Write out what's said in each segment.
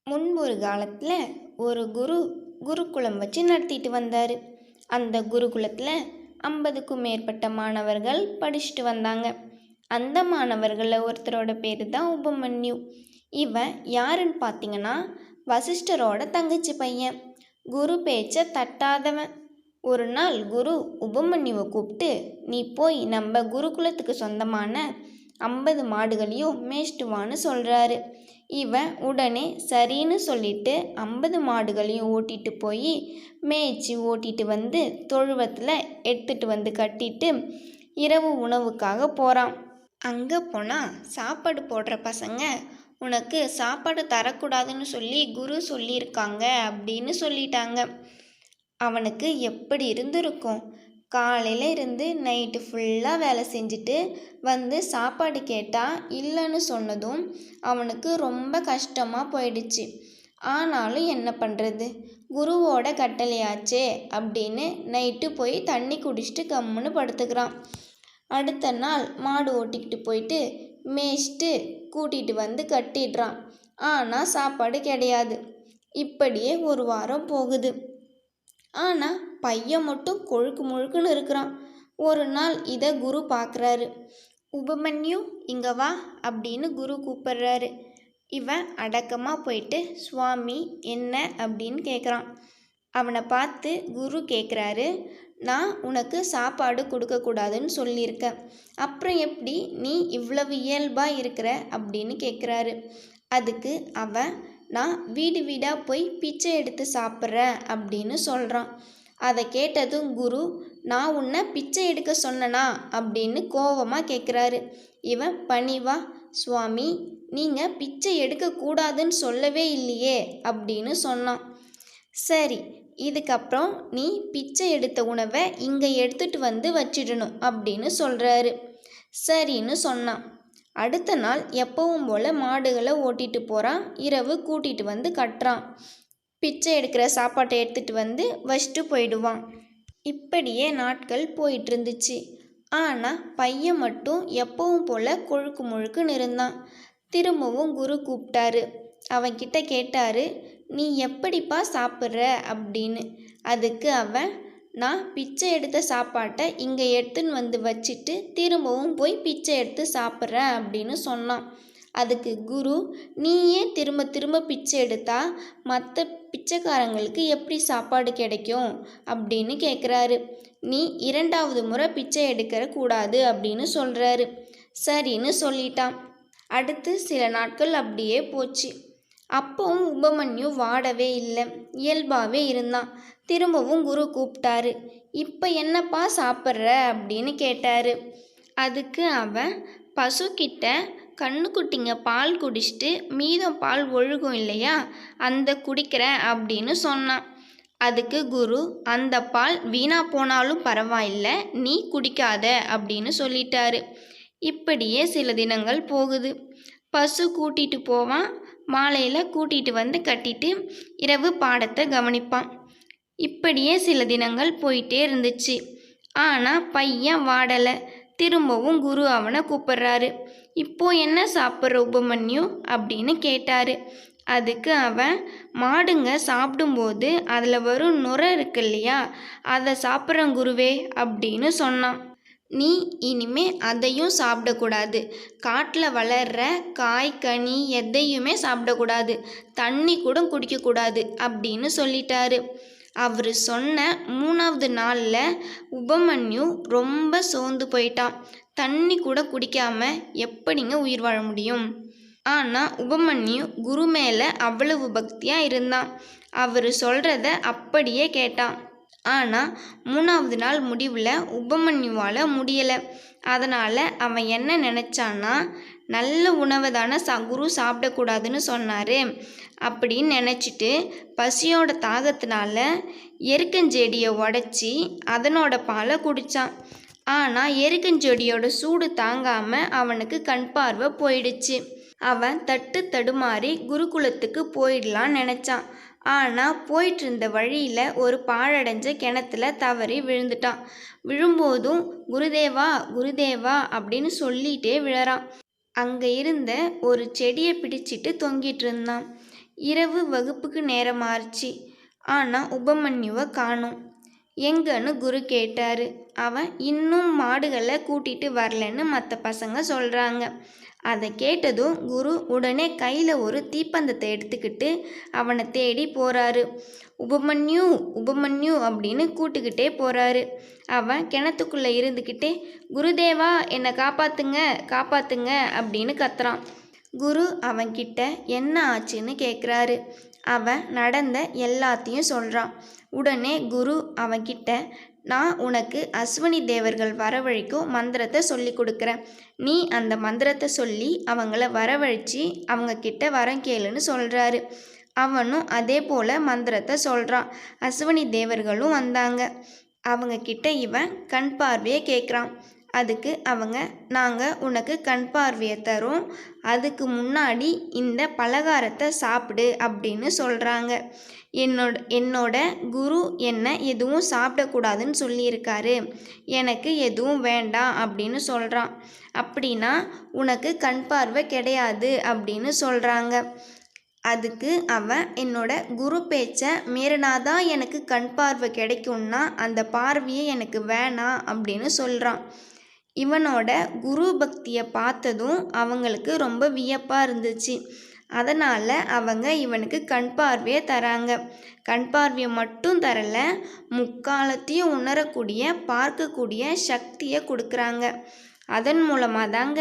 முன்பொரு காலத்தில் ஒரு குருகுலம் வச்சு நடத்திட்டு வந்தார். அந்த குருகுலத்தில் 50க்கும் மேற்பட்ட மாணவர்கள் படிச்சுட்டு வந்தாங்க. அந்த மாணவர்களில் ஒருத்தரோட பேர் தான் உபமன்யு. இவன் யாருன்னு பார்த்தீங்கன்னா வசிஷ்டரோட தங்கச்சி பையன். குரு பேச்சை தட்டாதவன். ஒரு நாள் குரு உபமன்யுவை கூப்பிட்டு, நீ போய் நம்ம குருகுலத்துக்கு சொந்தமான 50 மாடுகளையும் மேய்ச்சிட்டு வான்னு சொல்கிறாரு. இவன் உடனே சரின்னு சொல்லிட்டு 50 மாடுகளையும் ஓட்டிட்டு போய் மேய்ச்சி ஓட்டிட்டு வந்து தொழுவத்தில் எடுத்துட்டு வந்து கட்டிட்டு இரவு உணவுக்காக போகிறான். அங்கே போனால் சாப்பாடு போடுற பசங்க உனக்கு சாப்பாடு தரக்கூடாதுன்னு சொல்லி குரு சொல்லியிருக்காங்க அப்படின்னு சொல்லிட்டாங்க. அவனுக்கு எப்படி இருந்திருக்கும்? காலையில் இருந்து நைட்டு ஃபுல்லாக வேலை செஞ்சுட்டு வந்து சாப்பாடு கேட்டால் இல்லைன்னு சொன்னதும் அவனுக்கு ரொம்ப கஷ்டமாக போயிடுச்சு. ஆனாலும் என்ன பண்ணுறது, குருவோட கட்டளையாச்சே அப்படின்னு நைட்டு போய் தண்ணி குடிச்சிட்டு கம்முன்னு படுத்துக்கிறான். அடுத்த நாள் மாடு ஓட்டிக்கிட்டு போயிட்டு மேய்ச்சிட்டு கூட்டிகிட்டு வந்து கட்டிடுறான். ஆனால் சாப்பாடு கிடையாது. இப்படியே ஒரு வாரம் போகுது. ஆனால் பையன் மட்டும் கொழுக்கு முழுக்குன்னு இருக்கிறான். ஒரு நாள் இதை குரு பார்க்குறாரு. உபமன்யு இங்கே வா அப்படின்னு குரு கூப்பிட்றாரு. இவன் அடக்கமாக போயிட்டு சுவாமி என்ன அப்படின்னு கேட்குறான். அவனை பார்த்து குரு கேட்குறாரு, நான் உனக்கு சாப்பாடு கொடுக்கக்கூடாதுன்னு சொல்லியிருக்கேன், அப்புறம் எப்படி நீ இவ்வளவு இயல்பாக இருக்கிற அப்படின்னு கேட்குறாரு. அதுக்கு அவன், நான் வீடு வீடாக போய் பிச்சை எடுத்து சாப்பிட்றேன் அப்படின்னு சொல்கிறான். அதை கேட்டதும் குரு, நான் உன்னை பிச்சை எடுக்க சொன்னனா அப்படின்னு கோபமாக கேட்குறாரு. இவன் பணிவா, சுவாமி நீங்கள் பிச்சை எடுக்கக்கூடாதுன்னு சொல்லவே இல்லையே அப்படின்னு சொன்னான். சரி, இதுக்கப்புறம் நீ பிச்சை எடுத்த உணவை இங்கே எடுத்துகிட்டு வந்து வச்சிடணும் அப்படின்னு சொல்கிறாரு. சரின்னு சொன்னான். அடுத்த நாள் எப்பவும் போல் மாடுகளை ஓட்டிகிட்டு போகிறான். இரவு கூட்டிகிட்டு வந்து கட்டுறான். பிச்சை எடுக்கிற சாப்பாட்டை எடுத்துகிட்டு வந்து வச்சுட்டு போயிடுவான். இப்படியே நாட்கள் போயிட்டு இருந்துச்சு. ஆனால் பையன் மட்டும் எப்பவும் போல் கொழுக்கு முழுக்குன்னு இருந்தான். திரும்பவும் குரு கூப்பிட்டாரு. அவன்கிட்ட கேட்டார், நீ எப்படிப்பா சாப்பிட்ற அப்படின்னு. அதுக்கு அவன், நான் பிச்சை எடுத்த சாப்பாட்டை இங்கே எடுத்துன்னு வந்து வச்சுட்டு திரும்பவும் போய் பிச்சை எடுத்து சாப்பிட்றேன் அப்படின்னு சொன்னான். அதுக்கு குரு, நீ ஏன் திரும்ப திரும்ப பிச்சை எடுத்தா மற்ற பிச்சைக்காரங்களுக்கு எப்படி சாப்பாடு கிடைக்கும் அப்படின்னு கேட்குறாரு. நீ 2வது முறை பிச்சை எடுக்கிற கூடாது அப்படின்னு சொல்கிறாரு. சரின்னு சொல்லிட்டான். அடுத்து சில நாட்கள் அப்படியே போச்சு. அப்பவும் உபமன்யு வாடவே இல்லை, இயல்பாகவே இருந்தான். திரும்பவும் குரு கூப்பிட்டாரு. இப்போ என்னப்பா சாப்பிட்ற அப்படின்னு கேட்டார். அதுக்கு அவன், பசுக்கிட்ட கண்ணுக்குட்டிங்க பால் குடிச்சிட்டு மீதம் பால் ஒழுகும் இல்லையா, அந்த குடிக்கிறேன் அப்படின்னு சொன்னான். அதுக்கு குரு, அந்த பால் வீணா போனாலும் பரவாயில்லை, நீ குடிக்காத அப்படின்னு சொல்லிட்டாரு. இப்படியே சில தினங்கள் போகுது. பசு கூட்டிகிட்டு போவான், மாலையில் கூட்டிகிட்டு வந்து கட்டிட்டு இரவு பாடத்தை கவனிப்பான். இப்படியே சில தினங்கள் போயிட்டே இருந்துச்சு. ஆனால் பையன் வாடலை. திரும்பவும் குரு அவனை கூப்பிட்றாரு. இப்போ என்ன சாப்பிட்ற உபமன்யு அப்படின்னு கேட்டார். அதுக்கு அவன், மாடுங்க சாப்பிடும்போது அதில் வரும் நுரை இருக்கு இல்லையா, அதை சாப்பிட்றேன் குருவே அப்படின்னு சொன்னான். நீ இனிமே அதையும் சாப்பிடக்கூடாது, காட்டில் வளர்கிற காய் கனி எதையுமே சாப்பிடக்கூடாது, தண்ணி கூட குடிக்கக்கூடாது அப்படின்னு சொல்லிட்டாரு. அவர் சொன்ன 3வது நாளில் உபமன்யு ரொம்ப சோர்ந்து போயிட்டான். தண்ணி கூட குடிக்காம எப்படிங்க உயிர் வாழ முடியும்? ஆனால் உபமன்யு குரு மேலே அவ்வளவு பக்தியாக இருந்தான். அவர் சொல்கிறத அப்படியே கேட்டான். ஆனால் 3வது நாள் முடிவில் உபமன்யுவால் முடியலை. அதனால் அவன் என்ன நினச்சான்னா, நல்ல உணவை தானே குரு சாப்பிடக்கூடாதுன்னு சொன்னார் அப்படின்னு நினச்சிட்டு பசியோட தாகத்தினால எருக்கஞ்செடியை உடச்சி அதனோட பாலை குடித்தான். ஆனால் எருக்கஞ்செடியோட சூடு தாங்காமல் அவனுக்கு கண் பார்வை போயிடுச்சு. அவன் தட்டு தடுமாறி குருகுலத்துக்கு போயிடலான்னு நினச்சான். ஆனால் போயிட்டு இருந்த வழியில் ஒரு பாழடைஞ்ச கிணத்துல தவறி விழுந்துட்டான். விழும்போதும் குருதேவா குருதேவா அப்படின்னு சொல்லிகிட்டே விழறான். அங்கே இருந்த ஒரு செடியை பிடிச்சிட்டு தொங்கிட்டு இருந்தான். இரவு வகுப்புக்கு நேரமாச்சு. ஆனால் உபமன்யுவை காணோம். எங்கன்னு குரு கேட்டார். அவன் இன்னும் மாடுகளை கூட்டிகிட்டு வரலன்னு மற்ற பசங்க சொல்கிறாங்க. அதை கேட்டதும் குரு உடனே கையில் ஒரு தீப்பந்தத்தை எடுத்துக்கிட்டு அவனை தேடி போகிறாரு. உபமன்யு உபமன்யு அப்படின்னு கூட்டுக்கிட்டே போகிறாரு. அவன் கிணத்துக்குள்ளே இருந்துக்கிட்டே குருதேவா என்னை காப்பாற்றுங்க காப்பாற்றுங்க அப்படின்னு கத்துறான். குரு அவன்கிட்ட என்ன ஆச்சுன்னு கேட்குறாரு. அவன் நடந்த எல்லாத்தையும் சொல்கிறான். உடனே குரு அவன்கிட்ட, நான் உனக்கு அஸ்வினி தேவர்கள் வரவழைக்கும் மந்திரத்தை சொல்லி கொடுக்குறேன். நீ அந்த மந்திரத்தை சொல்லி அவங்கள வரவழைச்சி அவங்கக்கிட்ட வரம் கேளுன்னு சொல்கிறாரு. அவனும் அதே போல் மந்திரத்தை சொல்கிறான். அஸ்வினி தேவர்களும் வந்தாங்க. அவங்கக்கிட்ட இவன் கண் பார்வையை கேட்குறான். அதுக்கு அவங்க, நாங்கள் உனக்கு கண் பார்வையை தரோம், அதுக்கு முன்னாடி இந்த பலகாரத்தை சாப்பிடு அப்படின்னு சொல்கிறாங்க. என்னோட குரு என்னை எதுவும் சாப்பிடக்கூடாதுன்னு சொல்லியிருக்காரு, எனக்கு எதுவும் வேண்டாம் அப்படின்னு சொல்கிறான். அப்படின்னா உனக்கு கண் பார்வை கிடையாது அப்படின்னு சொல்கிறாங்க. அதுக்கு அவன், என்னோட குரு பேச்சை மீறினாதான் எனக்கு கண் பார்வை கிடைக்கும்னா அந்த பார்வையை எனக்கு வேணாம் அப்படின்னு சொல்கிறான். இவனோட குரு பக்தியை பார்த்ததும் அவங்களுக்கு ரொம்ப வியப்பாக இருந்துச்சு. அதனால் அவங்க இவனுக்கு கண் பார்வையை தராங்க. கண் பார்வையை மட்டும் தரல, முக்காலத்தையும் உணரக்கூடிய பார்க்கக்கூடிய சக்தியை கொடுக்குறாங்க. அதன் மூலமாக தாங்க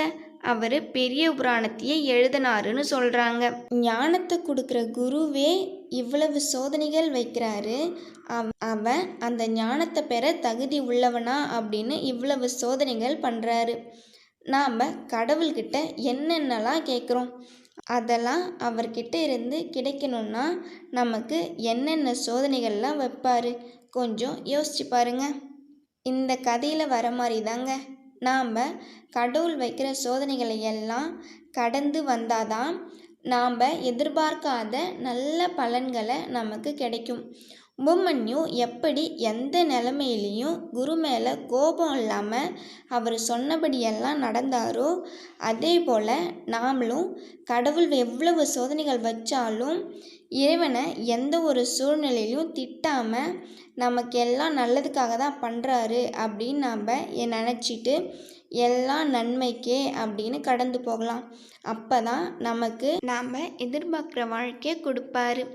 அவர் பெரிய புராணத்தையே எழுதினாருன்னு சொல்கிறாங்க. ஞானத்தை கொடுக்குற குருவே இவ்வளவு சோதனைகள் வைக்கிறாரு. அவன் அந்த ஞானத்தை பெற தகுதி உள்ளவனா அப்படின்னு இவ்வளவு சோதனைகள் பண்ணுறாரு. நாம் கடவுள்கிட்ட என்னென்னலாம் கேட்குறோம், அதெல்லாம் அவர்கிட்ட இருந்து கிடைக்கணும்னா நமக்கு என்னென்ன சோதனைகள்லாம் வைப்பார், கொஞ்சம் யோசிச்சு பாருங்க. இந்த கதையில் வர மாதிரி தாங்க நாம் கடவுள் வைக்கிற சோதனைகளை எல்லாம் கடந்து வந்தாதான் நாம் எதிர்பார்க்காத நல்ல பலன்களை நமக்கு கிடைக்கும். உபமன்யு எப்படி எந்த நிலைமையிலையும் குரு மேலே கோபம் இல்லாமல் அவர் சொன்னபடியெல்லாம் நடந்தாரோ, அதே போல் நாமளும் கடவுள் எவ்வளவு சோதனைகள் வச்சாலும் இறைவனை எந்த ஒரு சூழ்நிலையிலையும் திட்டாமல் நமக்கு எல்லாம் நல்லதுக்காக தான் பண்ணுறாரு அப்படின்னு நாம் நினச்சிட்டு எல்லாம் நன்மைக்கே அப்படின்னு கடந்து போகலாம். அப்போ தான் நமக்கு நாம் எதிர்பார்க்குற வாழ்க்கையை கொடுப்பாரு.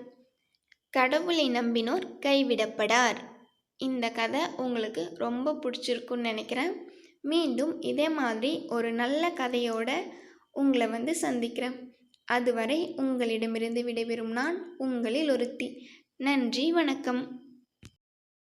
கடவுளை நம்பினோர் கைவிடப்படார். இந்த கதை உங்களுக்கு ரொம்ப பிடிச்சிருக்குன்னு நினைக்கிறேன். மீண்டும் இதே மாதிரி ஒரு நல்ல கதையோடு உங்களை சந்திக்கிறேன். அதுவரை உங்களிடமிருந்து விடைபெறும் நான் உங்களில் ஒருத்தி. நன்றி, வணக்கம்.